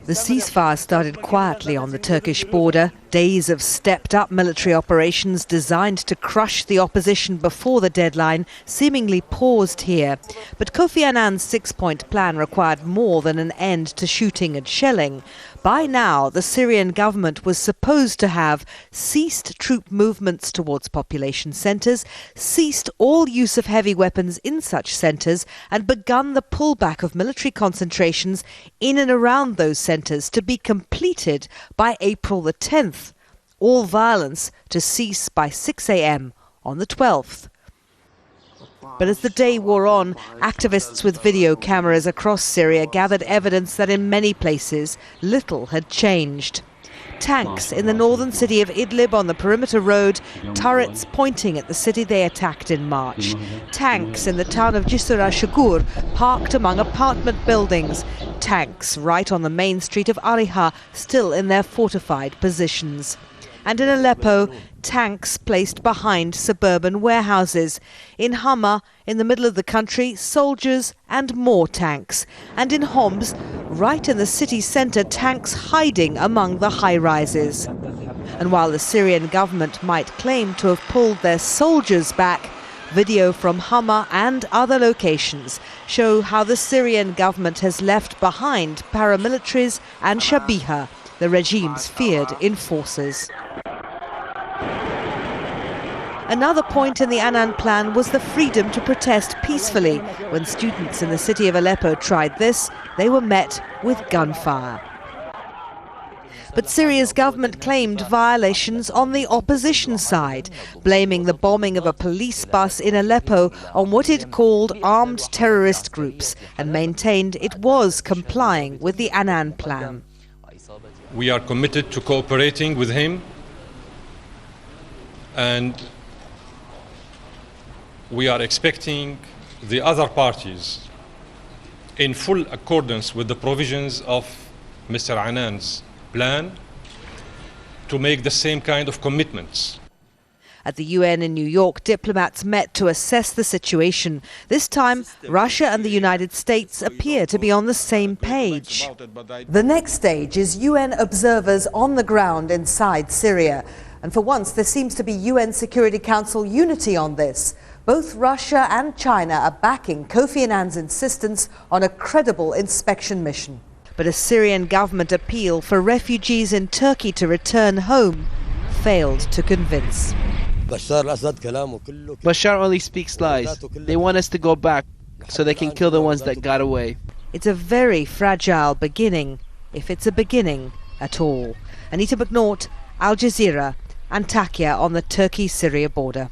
The ceasefire started quietly on the Turkish border. Days of stepped-up military operations designed to crush the opposition before the deadline seemingly paused here. But Kofi Annan's six-point plan required more than an end to shooting and shelling. By now, the Syrian government was supposed to have ceased troop movements towards population centres, ceased all use of heavy weapons in such centres, and begun the pullback of military concentrations in and around those centres to be completed by April the 10th. All violence to cease by 6 a.m. on the 12th. But as the day wore on, activists with video cameras across Syria gathered evidence that in many places little had changed. Tanks in the northern city of Idlib on the perimeter road, turrets pointing at the city they attacked in March. Tanks in the town of Jazeera English parked among apartment buildings. Tanks right on the main street of Ariha, still in their fortified positions. And in Aleppo, tanks placed behind suburban warehouses. In Hama, in the middle of the country, soldiers and more tanks. And in Homs, right in the city centre, tanks hiding among the high-rises. And while the Syrian government might claim to have pulled their soldiers back, video from Hama and other locations show how the Syrian government has left behind paramilitaries and Shabiha, the regime's feared enforcers. Another point in the Annan plan was the freedom to protest peacefully. When students in the city of Aleppo tried this, they were met with gunfire. But Syria's government claimed violations on the opposition side, blaming the bombing of a police bus in Aleppo on what it called armed terrorist groups, and maintained it was complying with the Annan plan. We are committed to cooperating with him, and we are expecting the other parties, in full accordance with the provisions of Mr. Annan's plan, to make the same kind of commitments. At the UN in New York, diplomats met to assess the situation. This time, Russia and the United States appear to be on the same page. The next stage is UN observers on the ground inside Syria. And for once, there seems to be UN Security Council unity on this. Both Russia and China are backing Kofi Annan's insistence on a credible inspection mission. But a Syrian government appeal for refugees in Turkey to return home failed to convince. Bashar only speaks lies. They want us to go back so they can kill the ones that got away. It's a very fragile beginning, if it's a beginning at all. Anita McNaught, Al Jazeera, Antakya on the Turkey-Syria border.